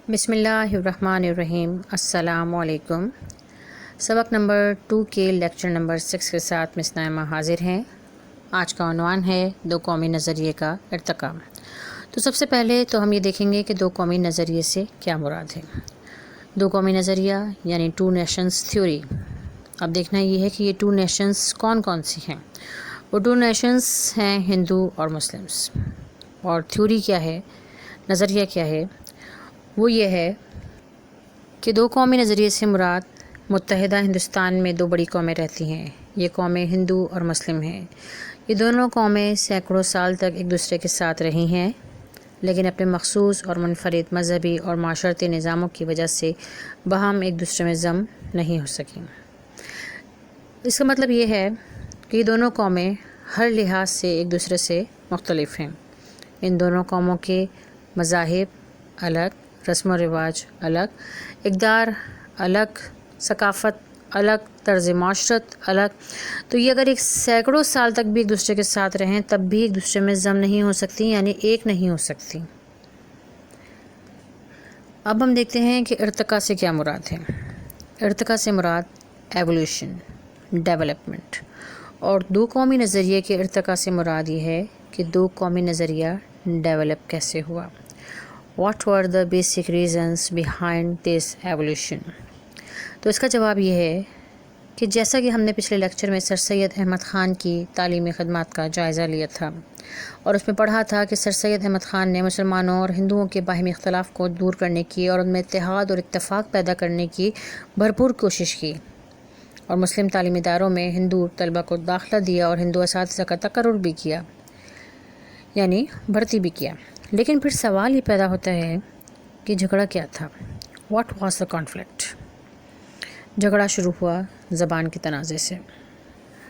بسم اللہ الرحمن الرحیم۔ السلام علیکم۔ سبق نمبر 2 کے لیکچر نمبر 6 کے ساتھ مس نائمہ حاضر ہیں۔ آج کا عنوان ہے دو قومی نظریے کا ارتقاء۔ تو سب سے پہلے تو ہم یہ دیکھیں گے کہ دو قومی نظریے سے کیا مراد ہے۔ دو قومی نظریہ یعنی 2 نیشنز تھیوری۔ اب دیکھنا یہ ہے کہ یہ 2 نیشنز کون کون سی ہیں۔ وہ 2 نیشنز ہیں ہندو اور مسلمس۔ اور تھیوری کیا ہے، نظریہ کیا ہے، وہ یہ ہے کہ دو قومی نظریے سے مراد متحدہ ہندوستان میں 2 بڑی قومیں رہتی ہیں۔ یہ قومیں ہندو اور مسلم ہیں۔ یہ دونوں قومیں سینکڑوں سال تک ایک دوسرے کے ساتھ رہی ہیں، لیکن اپنے مخصوص اور منفرد مذہبی اور معاشرتی نظاموں کی وجہ سے باہم ایک دوسرے میں ضم نہیں ہو سکیں۔ اس کا مطلب یہ ہے کہ یہ دونوں قومیں ہر لحاظ سے ایک دوسرے سے مختلف ہیں۔ ان دونوں قوموں کے مذاہب الگ، رسم و رواج الگ، اقدار الگ، ثقافت الگ، طرز معاشرت الگ۔ تو یہ اگر ایک سینکڑوں سال تک بھی ایک دوسرے کے ساتھ رہیں تب بھی ایک دوسرے میں ضم نہیں ہو سکتی، یعنی ایک نہیں ہو سکتی۔ اب ہم دیکھتے ہیں کہ ارتقاء سے کیا مراد ہے۔ ارتقاء سے مراد ایولیوشن، ڈیولپمنٹ، اور دو قومی نظریے کے ارتقاء سے مراد یہ ہے کہ دو قومی نظریہ ڈیولپ کیسے ہوا۔ What were the basic reasons behind this evolution؟ تو اس کا جواب یہ ہے کہ جیسا کہ ہم نے پچھلے لیکچر میں سر سید احمد خان کی تعلیمی خدمات کا جائزہ لیا تھا اور اس میں پڑھا تھا کہ سر سید احمد خان نے مسلمانوں اور ہندوؤں کے باہمی اختلاف کو دور کرنے کی اور ان میں اتحاد اور اتفاق پیدا کرنے کی بھرپور کوشش کی، اور مسلم تعلیمی اداروں میں ہندو طلبہ کو داخلہ دیا اور ہندو اساتذہ کا تقرر بھی کیا، یعنی بھرتی بھی کیا۔ لیکن پھر سوال یہ پیدا ہوتا ہے کہ جھگڑا کیا تھا، واٹ واز دا کانفلکٹ۔ جھگڑا شروع ہوا زبان کے تنازع سے۔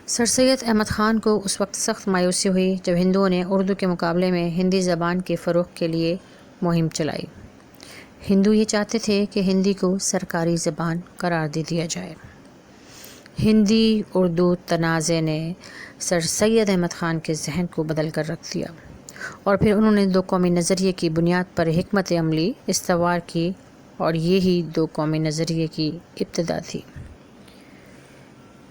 سر سید احمد خان کو اس وقت سخت مایوسی ہوئی جب ہندوؤں نے اردو کے مقابلے میں ہندی زبان کے فروغ کے لیے مہم چلائی۔ ہندو یہ چاہتے تھے کہ ہندی کو سرکاری زبان قرار دے دیا جائے۔ ہندی اردو تنازع نے سر سید احمد خان کے ذہن کو بدل کر رکھ دیا، اور پھر انہوں نے دو قومی نظریے کی بنیاد پر حکمت عملی استوار کی، اور یہی دو قومی نظریے کی ابتدا تھی۔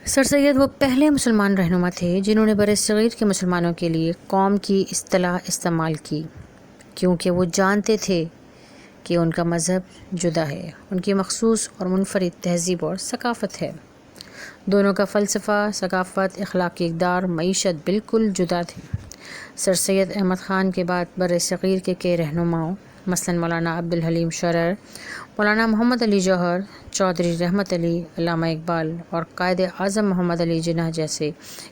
سر سید وہ پہلے مسلمان رہنما تھے جنہوں نے برصغیر کے مسلمانوں کے لیے قوم کی اصطلاح استعمال کی، کیونکہ وہ جانتے تھے کہ ان کا مذہب جدا ہے، ان کی مخصوص اور منفرد تہذیب اور ثقافت ہے۔ دونوں کا فلسفہ، ثقافت، اخلاقی اقدار، معیشت بالکل جدا تھی۔ سر سید احمد خان کے بعد برصغیر کے کئی رہنماؤں مثلاً مولانا عبدالحلیم شرر، مولانا محمد علی جوہر، چودھری رحمت علی، علامہ اقبال اور قائد اعظم محمد علی جناح جیسے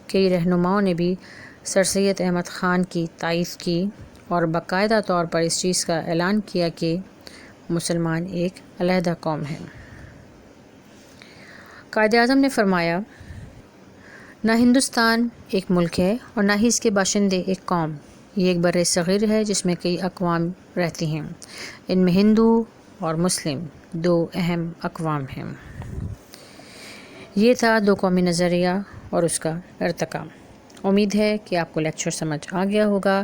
کئی رہنماؤں نے بھی سر سید احمد خان کی تائید کی اور باقاعدہ طور پر اس چیز کا اعلان کیا کہ مسلمان ایک علیحدہ قوم ہے۔ قائد اعظم نے فرمایا، نہ ہندوستان ایک ملک ہے اور نہ ہی اس کے باشندے ایک قوم، یہ ایک بر صغیر ہے جس میں کئی اقوام رہتی ہیں، ان میں ہندو اور مسلم 2 اہم اقوام ہیں۔ یہ تھا دو قومی نظریہ اور اس کا ارتقاء۔ امید ہے کہ آپ کو لیکچر سمجھ آ گیا ہوگا۔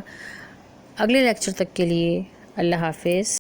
اگلے لیکچر تک کے لیے اللہ حافظ۔